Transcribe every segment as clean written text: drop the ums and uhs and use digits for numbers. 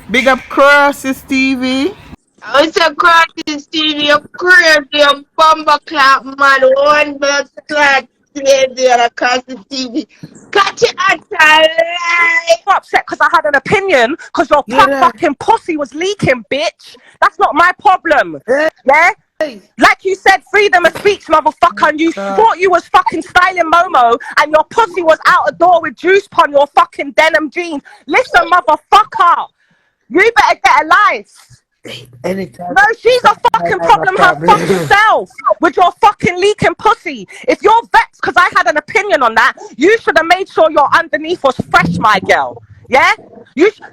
Big up Crosses TV. I was a crafty Steve, you crazy, you bumper clap man, one blood clot, there across the TV. Catch it at life. Upset because I had an opinion because your You there? fucking pussy was leaking, bitch. That's not my problem. Hey, Yeah? hey. Like you said, freedom of speech, motherfucker, and you thought you was fucking styling Momo and your pussy was out the door with juice on your fucking denim jeans. Listen, motherfucker, you better get a life. Anytime. No, she's a fucking problem her fucking self with your fucking leaking pussy. If you're vexed because I had an opinion on that, you should have made sure your underneath was fresh, my girl. Yeah?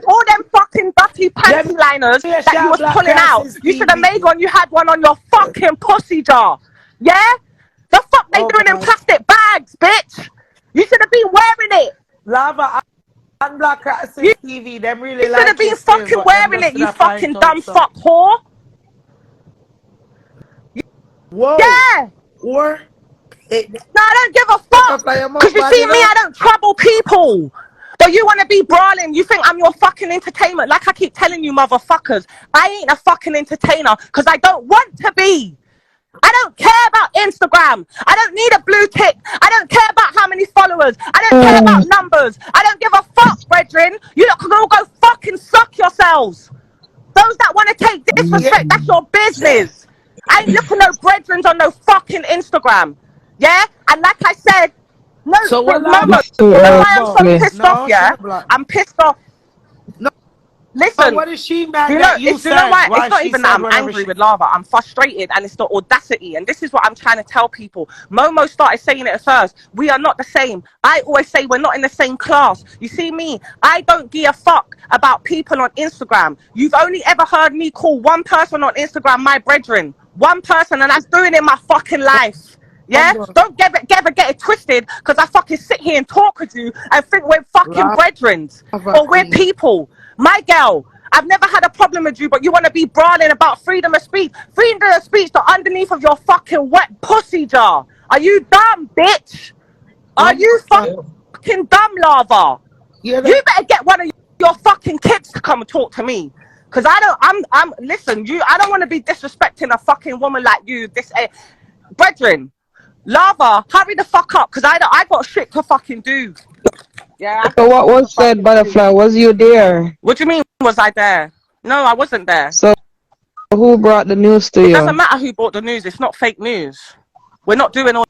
All them fucking dirty panty liners that you was pulling out, you should have made one, you had one on your fucking pussy jar. Yeah? The fuck they doing in plastic bags, bitch? You should have been wearing it. Lava and Black Crosses TV, them really You like should have been still, fucking but them wearing just it, you not fucking find dumb out, so. fuck whore. Whoa. Yeah. Or No, I don't give a fuck. Because you see me, I don't trouble people. But you want to be brawling. You think I'm your fucking entertainment. Like I keep telling you, motherfuckers, I ain't a fucking entertainer because I don't want to be. I don't care about Instagram. I don't need a blue tick. I don't care about how many followers. I don't care about numbers. I don't give a fuck, brethren. You lot can all go fucking suck yourselves. Those that want to take disrespect, that's your business. I ain't looking no brethrens on no fucking Instagram. Yeah? And like I said, no, so what Mama, you know why I'm so pissed off, yeah? I'm pissed off. No. Listen, What is she mad you know, that you you know why? why It's not she even that I'm angry with Lava. I'm frustrated, and it's the audacity. And this is what I'm trying to tell people. Momo started saying it at first. We are not the same. I always say we're not in the same class. You see me? I don't give a fuck about people on Instagram. You've only ever heard me call one person on Instagram my brethren. One person, and that's doing it in my fucking life. Yeah? Don't ever get it twisted because I fucking sit here and talk with you and think we're fucking brethren or we're people. My girl, I've never had a problem with you, but you want to be brawling about freedom of speech. Freedom of speech, the underneath of your fucking wet pussy jar. Are you dumb, bitch? Are you fucking dumb, Lava? You better get one of your fucking kids to come and talk to me. Because listen, I don't want to be disrespecting a fucking woman like you, brethren. Lava, hurry the fuck up, because I got shit to fucking do. Yeah. So what was said, Butterfly? Was you there? What do you mean, was I there? No, I wasn't there. So who brought the news to you? It doesn't matter who brought the news. It's not fake news. We're not doing all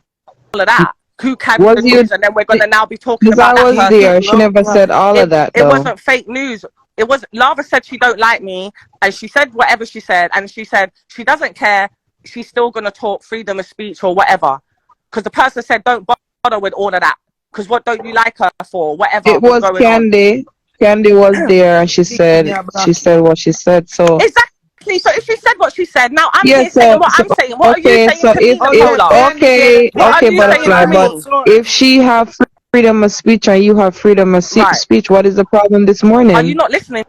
of that. Who carried the news, and then we're going to now be talking about that. I was there. She never said all of that, though. It wasn't fake news. It was Lava said she don't like me, and she said whatever she said, and she said she doesn't care. She's still going to talk freedom of speech or whatever. Because the person said, don't bother with all of that. Because what don't you like her for? Whatever. It was Candy. Candy was there, and she said what she said. So exactly. So if she said what she said, now I'm here saying what I'm saying. What are you saying to me, Butterfly. But if she have freedom of speech and you have freedom of speech, what is the problem this morning? Are you not listening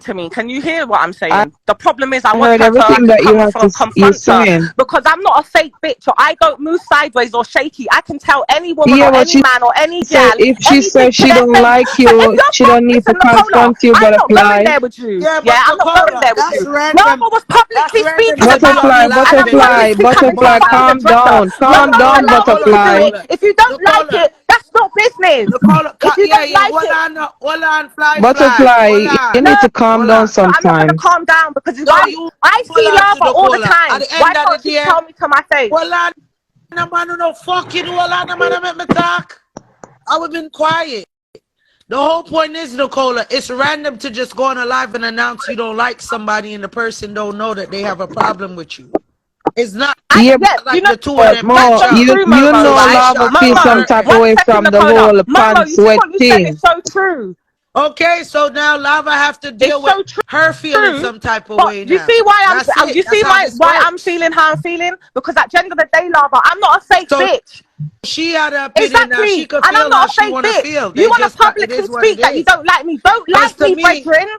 to me? Can you hear what I'm saying? The problem is I want heard her everything that you have to confront her because I'm not a fake bitch or I don't move sideways or shaky. I can tell any woman or any man or any gal. If she says she don't like you, she don't need to confront you, Butterfly. I'm not going there with you. Yeah, I'm not going there with you. Mama was publicly speaking Butterfly, calm down, Butterfly. If you don't like it, that's not business. If you don't like it, hold on, Butterfly, you need to calm down sometimes. I'm not going to calm down because I see Lava all the time. Why can't you tell me to my face? Hold on, man, no fucking hold on, man, let me talk. I would have been quiet. The whole point is, Nicola, it's random to just go on a live and announce you don't like somebody and the person don't know that they have a problem with you. It's not like the two of them. You know Lava feels some type of way from the whole pants wet thing. It's so true. Okay, so now Lava have to deal with her feeling some type of way now. You see why I'm feeling how I'm feeling? Because at the end of the day, Lava, I'm not a fake bitch. She had an opinion now. She could feel how she want to feel. You want to publicly speak that you don't like me. Don't like me, brethren.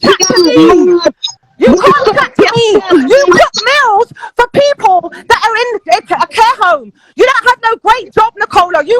chat to me. You can't chat to me. You cook meals for people that are in a care home. You don't have no great job, Nicola. You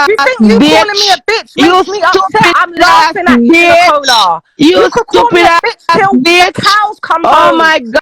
You ass think you calling me a bitch. bitch You makes me upset? stupid I'm ass laughing at you, bitch. Nicola. You You could call me stupid a bitch ass till the bitch. cows come Oh home. my god.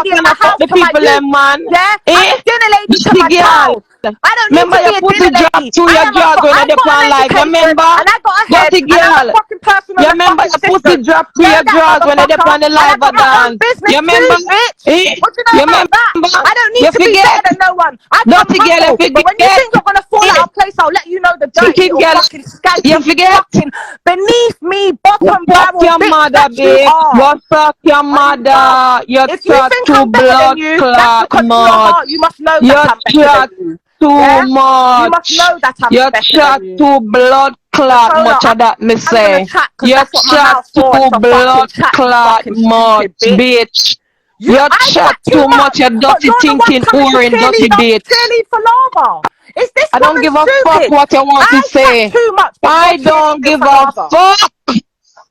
lady in my house the to my people youth. them, man. Yeah, I'm a dinner lady to my child. I don't need Remember to be your a pussy dinner drop lady. through your jaws when I've they got on an live. You education remember? and I got a head Dirty and I'm a girl. fucking person You on the remember fucking your pussy system. drop through Know your that, jaws when they motherfucker? on the And I live got my own dance. business You too, remember? bitch. What do you know You about that? remember? I don't need You to be forget? better than no one. I come Dirty girl, you humble. But when you forget? think you're gonna fall out of place, I'll let you know the dirty Thinking little girl, fucking you skanky forget? fucking beneath me bottom Fuck barrel your bitch mother, that you bitch. are. Go fuck your mother. You If you chat think too I'm better than blood you, that's clot because in your much. heart you must know You that I'm better than chat you. too Yeah? You must much. know that I'm You better chat than you. too blood clot Nicola, much of that me I'm gonna say. chat because You that's what my chat mouth's for. too It's a fucking blood chat, you clot fucking much, stupid bitch. bitch. You I chat chat too too much, much, you but dirty you're the one thinking coming to whore and dirty bitch. cheerlead for lava. Is this I don't woman give a fuck stupid? what you want to I chat say. too much, but you're I don't cheerleading give for a lava. fuck.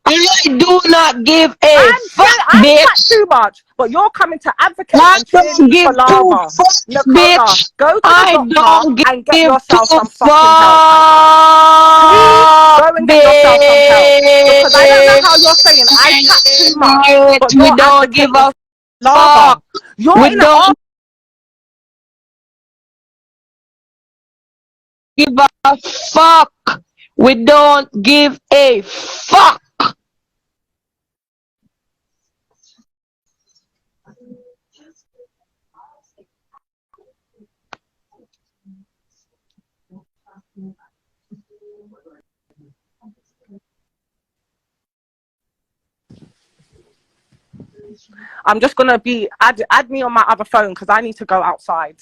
I do not give a fuck, I chat bitch. too much, but you're coming to advocate I and don't cheerlead for give two lava. fucks, Nicola, bitch. go to the I doctor don't and get give two yourself some fucking help. Please fuck, go and get yourself some help. Because I don't know how you're saying I chat too much, bitch. but We you're don't give advocating a for lava. fuck. You're We in an don't give a fuck. We don't give a fuck. I'm just gonna be add me on my other phone because I need to go outside.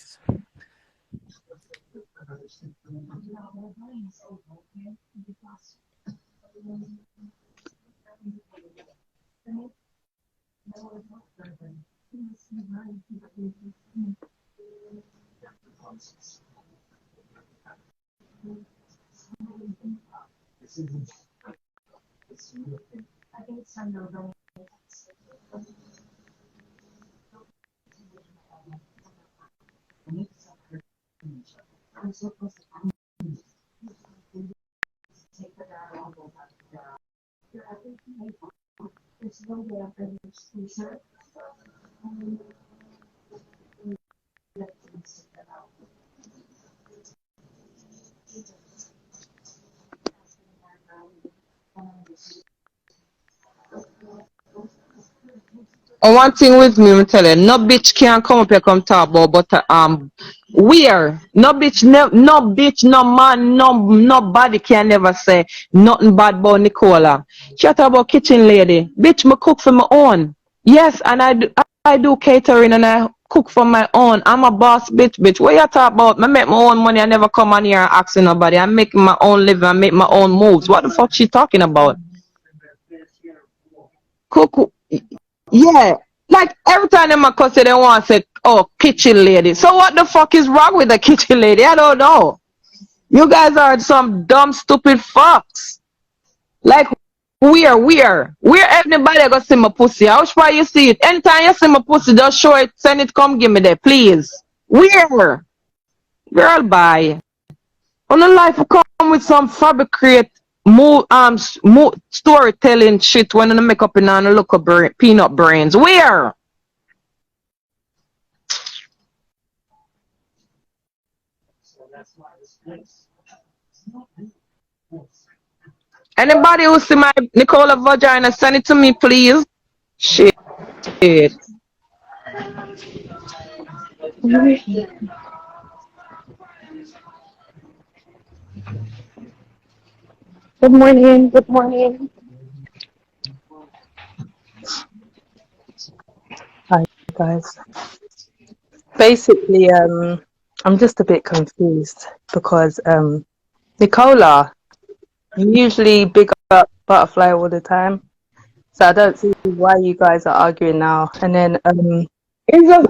And one thing with me tell you, no bitch can come up here come talk about, but where no bitch, no bitch, no man, nobody can never say nothing bad about Nicola. She talk about kitchen lady, bitch. Me cook for my own. Yes, and I do catering and I cook for my own. I'm a boss, bitch. What you talk about? I make my own money. I never come on here and ask nobody. I make my own living. I make my own moves. What the fuck she talking about? Cook. Yeah, like every time them a cuss they want to say, oh, kitchen lady. So what the fuck is wrong with the kitchen lady? I don't know. You guys are some dumb, stupid fucks. Like, where everybody go see my pussy? How far you see it? Anytime you see my pussy, just show it, send it, come give me that, please. Where? Girl, bye. On the life will come with some fabricate storytelling shit when I make up in on look up peanut brains. Where? Anybody who see my Nicola vagina, send it to me, please. Shit. Good morning. Good morning. Hi guys. Basically, I'm just a bit confused because Nicola, you usually big up Butterfly all the time, so I don't see why you guys are arguing now. And then It's just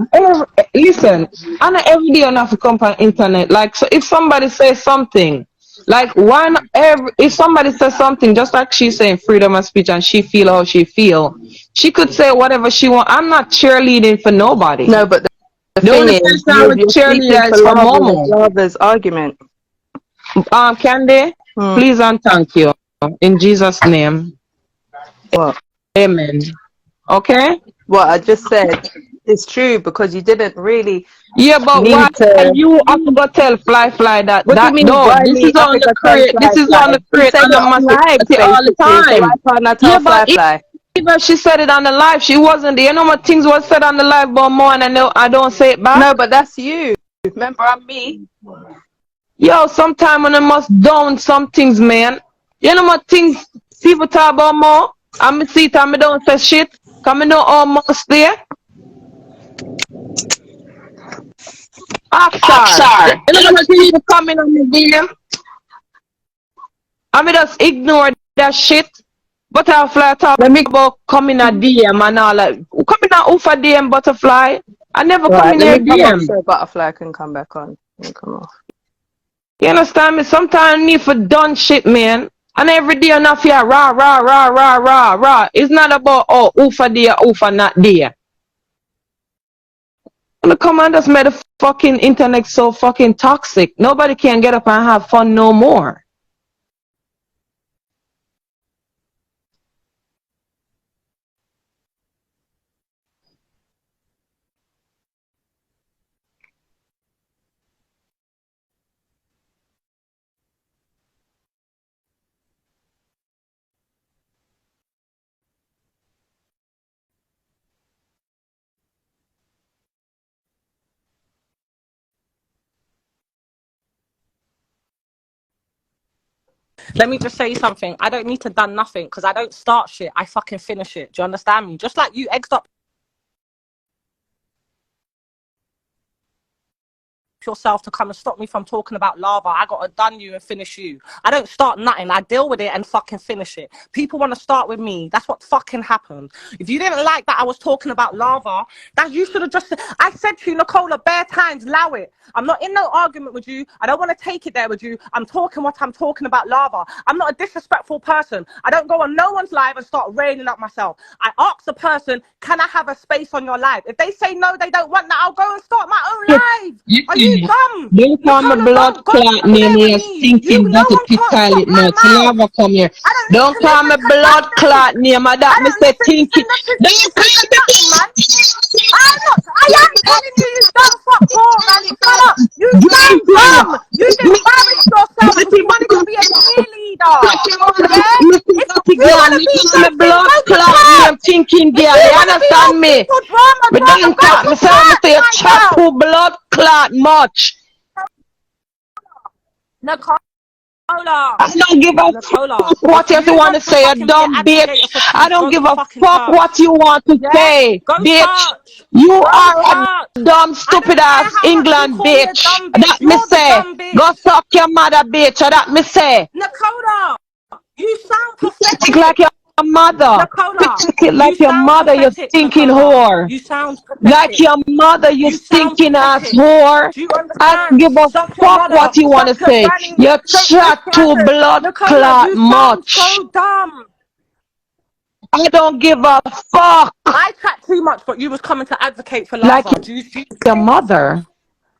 listen. I know every day enough to come on internet. Like, so if somebody says something, like one every if somebody says something, just like she's saying freedom of speech and she feel how she feel, she could say whatever she want. I'm not cheerleading for nobody. no, but the The thing only is, person I would you're speaking cheerleader for is for Lava with Momo. Lava's argument. Candy, Hmm. please and thank you. In Jesus' name. What? Amen. Okay? What I just said is true because you didn't really Yeah, but why need to. you have to go tell Fly What do you that mean? no, Why this me? is I on think the I tell crate, this Fly is on Fly. the She crate said and it the on live masculinity all the basically. So why time. can't I tell Yeah, but Fly Fly? even she said it on the live, she wasn't there. You know what things was said on the live but more and I don't say it back. No, but that's you. Remember, I'm me. Yo, sometime when I must down some things, man. You know what things people talk about more? I'm see it and I don't say shit. Come know almost there. Ask her. You Sorry. know what people coming on the DM? I mean, just ignore that shit. Butterfly talk Let me about coming a DM and all that. Come not over DM butterfly. I never come Right, in let here me come off DM. so butterfly can come back on. Let me come off. You understand me? Sometimes I need for done shit, man. And every day enough here, rah, rah, rah, rah, rah, rah. It's not about, oh, oofa there, oofa not there. And the commanders made the fucking internet so fucking toxic. Nobody can get up and have fun no more. Let me just say something. I don't need to done nothing because I don't start shit. I fucking finish it. Do you understand me? Just like you egged up yourself to come and stop me from talking about lava. I gotta done you and finish you. I don't start nothing. I deal with it and fucking finish it. People want to start with me. That's what fucking happened. If you didn't like that I was talking about lava, that you should have just... I said to you, Nicola, bare times, allow it. I'm not in no argument with you. I don't want to take it there with you. I'm talking what I'm talking about lava. I'm not a disrespectful person. I don't go on no one's live and start railing up myself. I ask the person, can I have a space on your live? If they say no, they don't want that, I'll go and start my own live. Are you dumb? Don't call me Nicola, blood don't go clot there name with you me. stinking No dirty one pit can't stop toilet my nuts. mouth. Lava come here. I don't need Don't to call listen me to blood nothing. clot name. That I me don't say listen tinky. to nothing. Don't Listen call to me nothing, man. I am telling you, you dumb fuck whore, man. Shut up. You drink sound dumb. You've me. embarrassed yourself because you wanted to be a cheerleader. Yeah? If you want to be Me something, blood go to clot name church. thinking If girl. you You want to be all understand me? people drama, Me drama, don't go talk. to Me say me church, say you my chat girl. too blood clot much. Nicola. I don't give a Nicola, fuck what if you you want to want to say, you fucking be an dumb agitator bitch. for I peace, don't go give to a fucking fuck church. what you want to Yeah? say, Go bitch. church. You Go are a church. dumb, I stupid don't care ass how much you England call me a bitch. dumb That bitch. me You're the say. dumb Go bitch. suck your mother, bitch. That me say. Nicola, you sound Think like pathetic. your mother. Nicola, Think it you like your sound mother, you pathetic, stinking Nicola. whore. You sound Like pathetic. your mother, you You sound stinking ass pathetic. whore. Do you I don't understand? give a Suck your fuck mother, what you want to suck your say. granny, You shake your chat too crackers. blood Nicola, clot you sound much. so dumb. I don't give a fuck. I chat too much, but you was coming to advocate for Like lava. Do you your hear yourself? mother.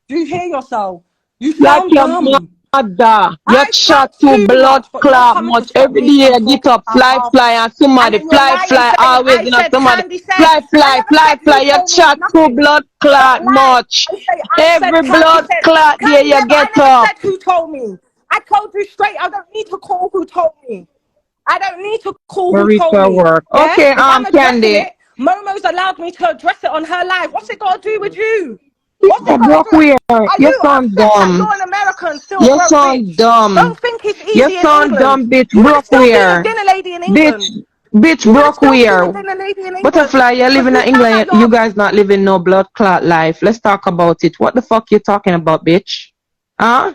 Do you hear yourself? You Like sound your dumb. mother. You I chat chat too too blood much, but you're clot coming to much. stop Every me day from you get talking up, about fly, lava. fly, and And somebody then you're fly, lying fly, saying, always, I and said, somebody Candy said. fly, I fly, never fly, said fly. who You told me chat too nothing. blood Stop clot lying. much. I say, I said, Every Candy blood said. clot day Candy you never, I get never up. said who told me. I told you straight, I don't need to call who told me. I don't need to call who told Merica me. work. Yeah? Okay, If I'm addressing Candy. it, Momo's allowed me to address it on her live. What's it got to do with you? What's You it got to broke do? weird. Are You you sound upset that dumb. you're an American and still You broke, sound bitch? dumb. Don't think it's You easy in sound England. dumb, bitch. You want to Broke still be a where? dinner lady in Bitch, England. bitch You want to broke still be a where? dinner lady in England Butterfly, you're because living you in sound like England. you're You guys not living no blood clot life. Let's talk about it. What the fuck you talking about, bitch? Huh?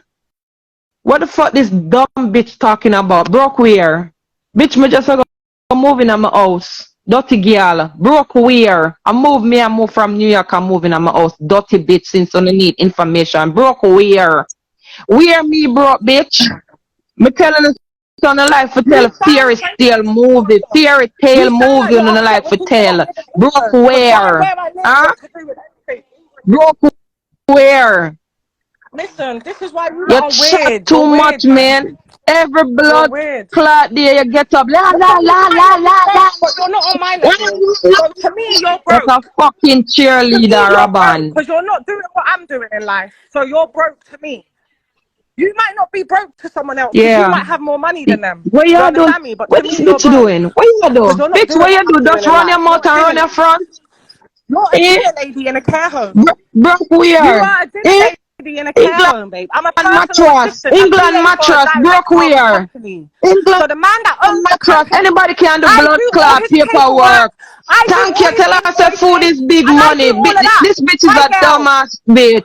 What the fuck this dumb bitch talking about? Broke where? Bitch, me just go move in my house. Dirty girl. Broke where? I move from New York. I'm moving in my house. Dirty bitch since I need information. Broke where? Where me broke, bitch? Me telling the son of life to tell you a sound fairy crazy. tale movie. Fairy You tale sound like movie you're on the upset life we're to talking about tell. living in Broke England because where? where I live Huh? got to do with anything. Broke where? Listen, this is why you You lot are chat weird. You're too much, weird, man. man. Every You're blood weird. clot there you get up. La la Because you la might la not be la la. broke, but you're not on my level. So to me, you're That's a broke. fucking To me, cheerleader, you're broke Raban. because you're not doing what I'm doing in life. So you're broke to me. You might not be broke to someone else because you Yeah. might have more money than them. What Do you you doing? understand me? But What to this me, you're bitch broke doing? What you because do? you're not Bitch, doing what you what I'm do? doing Just in run your life. You're mouth not and run doing your it. front? You're a Eh? dinner lady in a care home. Broke You where? are a dinner Eh? lady in a care England home, babe. I'm a personal mattress. assistant, a England PA for a mattress. Broke direct-owned where? company. England So the man that owns the mattress. company, Anybody can do I blood do all clot his paperwork. paperwork. I do Thank all you. his Tell her I said food invoicing, is big and I do money. all of that. This bitch is My a girl. dumbass bitch.